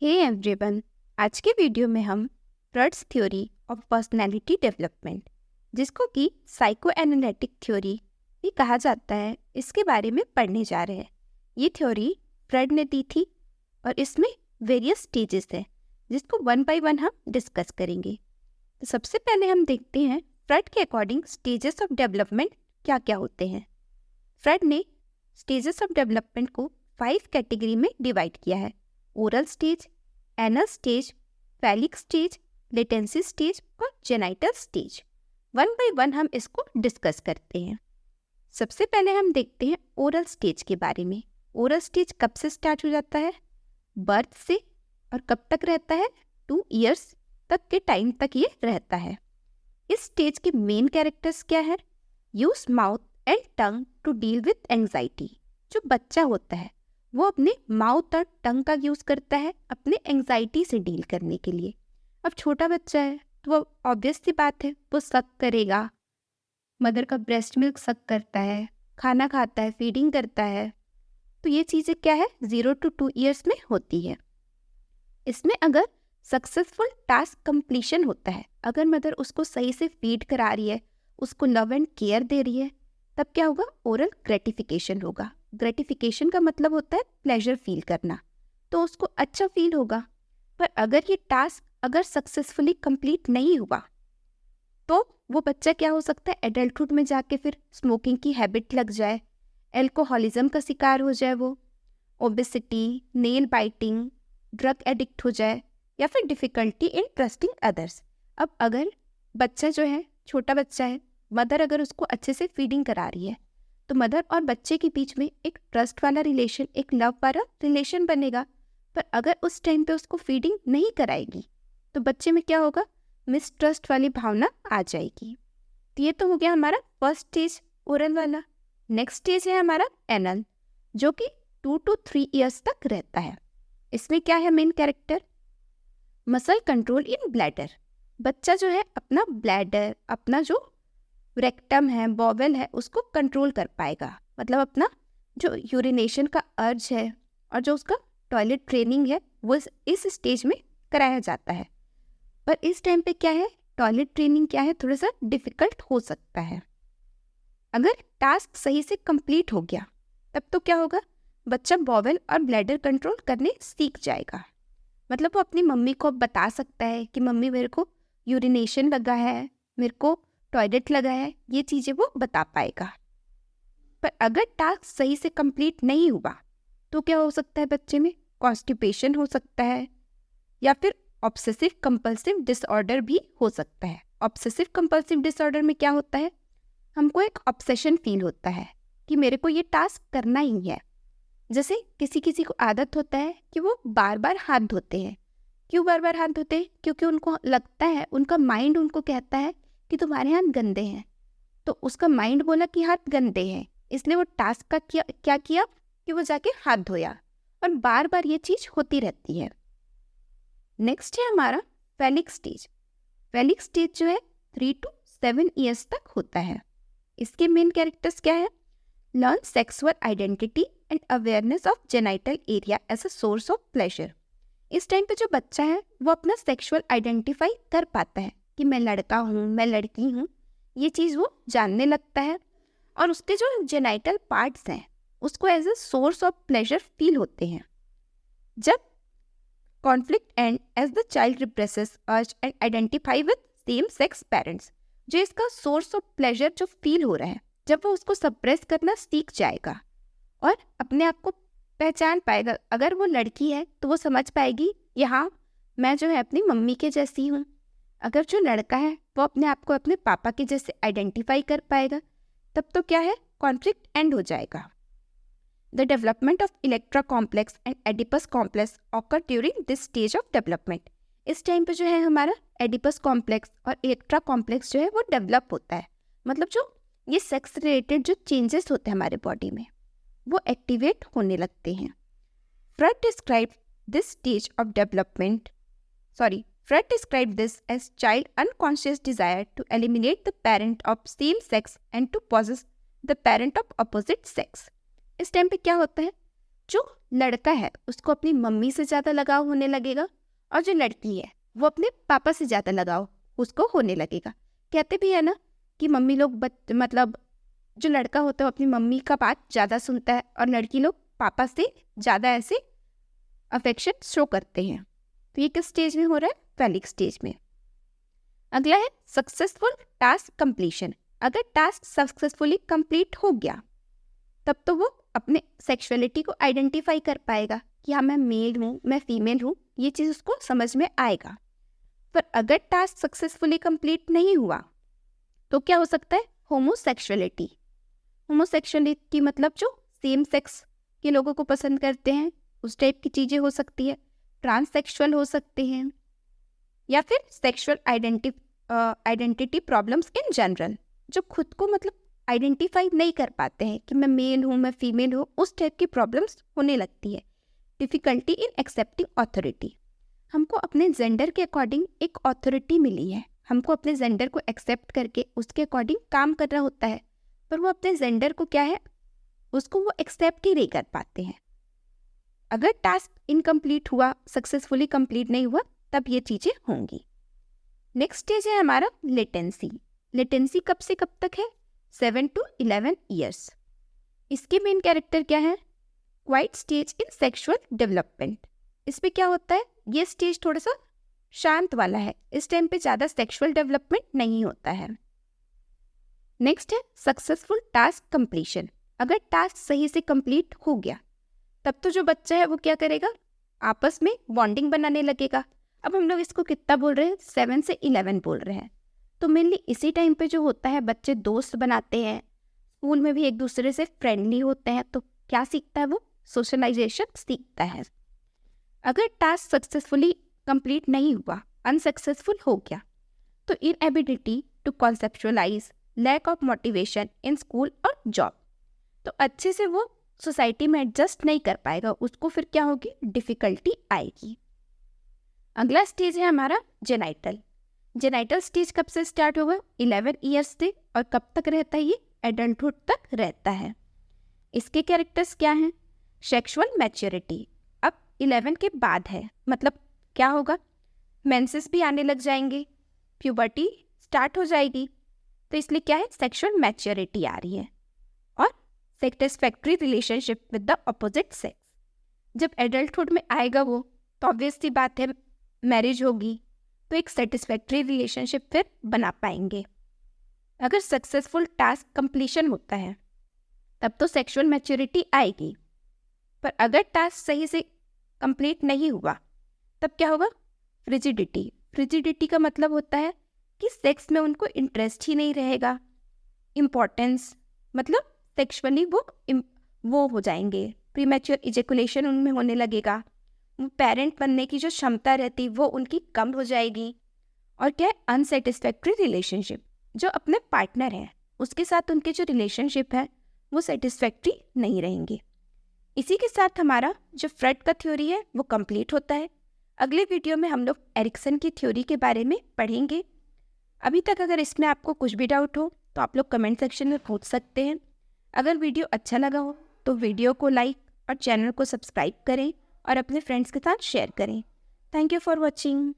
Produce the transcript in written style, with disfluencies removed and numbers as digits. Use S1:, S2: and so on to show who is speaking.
S1: Hey everyone, आज के video में हम frauds theory of personality development, जिसको कि साइको एनालिटिक थ्योरी भी कहा जाता है, इसके बारे में पढ़ने जा रहे हैं। ये थ्योरी फ्रॉड ने दी थी और इसमें वेरियस स्टेजेस हैं, जिसको वन बाय वन हम डिस्कस करेंगे। तो सबसे पहले हम देखते हैं फ्रॉड के अकॉर्डिंग स्टेजेस ऑफ डेवलपमेंट क्या क्या होते हैं। फ्रॉड ने स्टेजेस ऑफ डेवलपमेंट को 5 कैटेगरी में डिवाइड किया है: oral stage, anal stage, phallic stage, latency stage और genital stage. One by one हम इसको डिस्कस करते हैं। सबसे पहले हम देखते हैं ओरल स्टेज के बारे में। ओरल स्टेज कब से स्टार्ट हो जाता है? बर्थ से, और कब तक रहता है? 2 इयर्स तक के टाइम तक ये रहता है। इस स्टेज के मेन कैरेक्टर्स क्या है? Use mouth and tongue to deal with anxiety. जो बच्चा होता है वो अपने माउथ और टंग का यूज़ करता है अपने एंजाइटी से डील करने के लिए। अब छोटा बच्चा है तो वो ऑब्वियस सी बात है, वो सक करेगा, मदर का ब्रेस्ट मिल्क सक करता है, खाना खाता है, फीडिंग करता है। तो ये चीज़ें क्या है, 0 to 2 ईयर्स में होती है। इसमें अगर सक्सेसफुल टास्क कंप्लीशन होता है, अगर मदर उसको सही से फीड करा रही है, उसको लव एंड केयर दे रही है, तब क्या होगा? ओरल ग्रेटिफिकेशन होगा। ग्रेटिफिकेशन का मतलब होता है प्लेजर फील करना, तो उसको अच्छा फील होगा। पर अगर ये टास्क अगर सक्सेसफुली कंप्लीट नहीं हुआ तो वो बच्चा क्या हो सकता है? एडल्टहुड में जाके फिर स्मोकिंग की हैबिट लग जाए, एल्कोहलिज्म का शिकार हो जाए, वो obesity, nail biting, drug addict हो जाए, या फिर डिफ़िकल्टी इन ट्रस्टिंग अदर्स। अब अगर बच्चा जो है, छोटा बच्चा है, मदर अगर उसको अच्छे से फीडिंग करा रही है तो मदर और बच्चे के बीच में एक ट्रस्ट वाला रिलेशन, एक लव वाला रिलेशन बनेगा। पर अगर उस टाइम पे उसको फीडिंग नहीं कराएगी तो बच्चे में क्या होगा? मिसट्रस्ट वाली भावना आ जाएगी। तो ये तो हो गया हमारा फर्स्ट स्टेज, ओरल वाला। नेक्स्ट स्टेज है हमारा एनल, जो कि 2 to 3 ईयर्स तक रहता है। इसमें क्या है मेन कैरेक्टर? मसल कंट्रोल इन ब्लैडर। बच्चा जो है अपना ब्लैडर, अपना जो रेक्टम है, बॉवेल है, उसको कंट्रोल कर पाएगा। मतलब अपना जो यूरिनेशन का अर्ज है और जो उसका टॉयलेट ट्रेनिंग है वो इस स्टेज में कराया जाता है। पर इस टाइम पे क्या है, टॉयलेट ट्रेनिंग क्या है, थोड़ा सा डिफिकल्ट हो सकता है। अगर टास्क सही से कंप्लीट हो गया तब तो क्या होगा? बच्चा बॉवेल और ब्लैडर कंट्रोल करने सीख जाएगा। मतलब वो अपनी मम्मी को बता सकता है कि मम्मी मेरे को यूरिनेशन लगा है, मेरे को टॉयलेट लगा है, ये चीज़ें वो बता पाएगा। पर अगर टास्क सही से कंप्लीट नहीं हुआ तो क्या हो सकता है? बच्चे में कॉन्स्टिपेशन हो सकता है, या फिर ऑब्सेसिव कंपल्सिव डिसऑर्डर भी हो सकता है। ऑब्सेसिव कंपल्सिव डिसऑर्डर में क्या होता है? हमको एक ऑब्सेशन फील होता है कि मेरे को ये टास्क करना ही है। जैसे किसी किसी को आदत होता है कि वो बार बार हाथ धोते हैं। क्यों बार बार हाथ धोते हैं? क्योंकि उनको लगता है, उनका माइंड उनको कहता है कि तुम्हारे हाथ गंदे हैं। तो उसका माइंड बोला कि हाथ गंदे हैं, इसलिए वो टास्क का क्या किया कि वो जाके हाथ धोया, और बार बार ये चीज़ होती रहती है। नेक्स्ट है हमारा फैलिक स्टेज। फैलिक स्टेज जो है 3 to 7 ईयर्स तक होता है। इसके मेन कैरेक्टर्स क्या है? Learn sexual identity and awareness of genital area as a source of pleasure. इस टाइम पे जो बच्चा है वो अपना सेक्सुअल आइडेंटिफाई कर पाता है कि मैं लड़का हूँ, मैं लड़की हूँ, ये चीज़ वो जानने लगता है। और उसके जो जेनाइटल पार्ट्स हैं उसको as a source of pleasure feel होते हैं। जब conflict and as the child represses urge and identify with same sex parents, जो इसका सोर्स ऑफ प्लेजर जो फील हो रहा है, जब वो उसको सप्रेस करना सीख जाएगा और अपने आप को पहचान पाएगा। अगर वो लड़की है तो वो समझ पाएगी यहाँ मैं जो है अपनी मम्मी के जैसी हूँ। अगर जो लड़का है वो अपने आप को अपने पापा के जैसे आइडेंटिफाई कर पाएगा, तब तो क्या है, कॉन्फ्लिक्ट एंड हो जाएगा। The development of Electra complex and Oedipus complex occur during this stage of development. इस टाइम पे जो है हमारा एडिपस कॉम्प्लेक्स और इलेक्ट्रा कॉम्प्लेक्स जो है वो डेवलप होता है। मतलब जो ये सेक्स रिलेटेड जो चेंजेस होते हैं हमारे बॉडी में वो एक्टिवेट होने लगते हैं। Fraud describe this stage of development Freud described this as child unconscious desire to eliminate the parent of same sex and to possess the parent of opposite sex. इस time पे क्या होता है? जो लड़का है उसको अपनी मम्मी से ज़्यादा लगाव होने लगेगा और जो लड़की है वो अपने पापा से ज़्यादा लगाव उसको होने लगेगा। कहते भी है ना कि मम्मी लोग मतलब जो लड़का होता है वो अपनी मम्मी का बात ज़्यादा सुनता है और लड़की लोग पापा से ज़्यादा ऐसे अफेक्शन शो करते हैं। तो ये किस स्टेज में हो रहा है? फेलिक स्टेज में। अगला है सक्सेसफुल टास्क कंप्लीशन। अगर टास्क सक्सेसफुली कंप्लीट हो गया तब तो वो अपने सेक्सुअलिटी को आइडेंटिफाई कर पाएगा कि हाँ मैं मेल हूँ, मैं फीमेल हूँ, ये चीज़ उसको समझ में आएगा। पर अगर टास्क सक्सेसफुली कंप्लीट नहीं हुआ तो क्या हो सकता है? होमोसेक्सुअलिटी। होमोसेक्सुअलिटी मतलब जो सेम सेक्स के लोगों को पसंद करते हैं उस टाइप की चीज़ें हो सकती है। ट्रांससेक्सुअल हो सकते हैं या फिर sexual identity problems in general, जो खुद को मतलब आइडेंटिफाई नहीं कर पाते हैं कि मैं मेल हूँ, मैं फीमेल हूँ, उस टाइप की प्रॉब्लम्स होने लगती है। Difficulty in accepting authority. हमको अपने जेंडर के अकॉर्डिंग एक ऑथोरिटी मिली है, हमको अपने जेंडर को एक्सेप्ट करके उसके अकॉर्डिंग काम करना होता है, पर वो अपने जेंडर को क्या है उसको वो एक्सेप्ट ही नहीं कर पाते हैं। अगर टास्क इनकम्प्लीट हुआ, सक्सेसफुली कंप्लीट नहीं हुआ, तब ये चीज़ें होंगी। नेक्स्ट स्टेज है हमारा लेटेंसी। लेटेंसी कब से कब तक है? 7 to 11 ईयर्स। इसके मेन कैरेक्टर क्या है? Quite stage in sexual development. इसमें क्या होता है? ये स्टेज थोड़ा सा शांत वाला है, इस टाइम पे ज़्यादा सेक्सुअल डेवलपमेंट नहीं होता है। नेक्स्ट है सक्सेसफुल टास्क कंप्लीशन। अगर टास्क सही से कंप्लीट हो गया तब तो जो बच्चा है वो क्या करेगा? आपस में बॉन्डिंग बनाने लगेगा। अब हम लोग इसको कितना बोल रहे हैं? 7 से 11 बोल रहे हैं। तो मेनली इसी टाइम पे जो होता है बच्चे दोस्त बनाते हैं, स्कूल में भी एक दूसरे से फ्रेंडली होते हैं, तो क्या सीखता है वो? सोशलाइजेशन सीखता है। अगर टास्क सक्सेसफुली कंप्लीट नहीं हुआ, अनसक्सेसफुल हो गया, तो inability to conceptualise, lack of motivation in school और जॉब, तो अच्छे से वो सोसाइटी में एडजस्ट नहीं कर पाएगा, उसको फिर क्या होगी? डिफ़िकल्टी आएगी। अगला स्टेज है हमारा जेनाइटल। जेनाइटल स्टेज कब से स्टार्ट होगा? 11 ईयर्स से, और कब तक रहता है ये? एडल्टहुड तक रहता है। इसके कैरेक्टर्स क्या हैं? सेक्सुअल मैच्योरिटी अब 11 के बाद है, मतलब क्या होगा? मेंसेस भी आने लग जाएंगे, प्यूबर्टी स्टार्ट हो जाएगी, तो इसलिए क्या है? सेक्सुअल मैच्योरिटी आ रही है। और satisfactory relationship with the opposite sex. जब एडल्टहुड में आएगा वो, तो ऑब्वियस सी बात है मैरिज होगी, तो एक सेटिस्फैक्ट्री रिलेशनशिप फिर बना पाएंगे। अगर सक्सेसफुल टास्क कंप्लीशन होता है तब तो सेक्सुअल मैच्योरिटी आएगी, पर अगर टास्क सही से कंप्लीट नहीं हुआ तब क्या होगा? फ्रिजिडिटी। फ्रिजिडिटी का मतलब होता है कि सेक्स में उनको इंटरेस्ट ही नहीं रहेगा। इम्पोर्टेंस मतलब सेक्सुअली वो हो जाएंगे, प्रीमैच्योर इजैकुलेशन उनमें होने लगेगा, पेरेंट बनने की जो क्षमता रहती वो उनकी कम हो जाएगी। और क्या है? अनसेटिस्फैक्ट्री रिलेशनशिप, जो अपने पार्टनर है उसके साथ उनके जो रिलेशनशिप है वो सेटिस्फैक्ट्री नहीं रहेंगे। इसी के साथ हमारा जो फ्रेड का थ्योरी है वो कंप्लीट होता है। अगले वीडियो में हम लोग एरिक्सन की थ्योरी के बारे में पढ़ेंगे। अभी तक अगर इसमें आपको कुछ भी डाउट हो तो आप लोग कमेंट सेक्शन में पूछ सकते हैं। अगर वीडियो अच्छा लगा हो तो वीडियो को लाइक और चैनल को सब्सक्राइब करें और अपने फ्रेंड्स के साथ शेयर करें। Thank you for watching.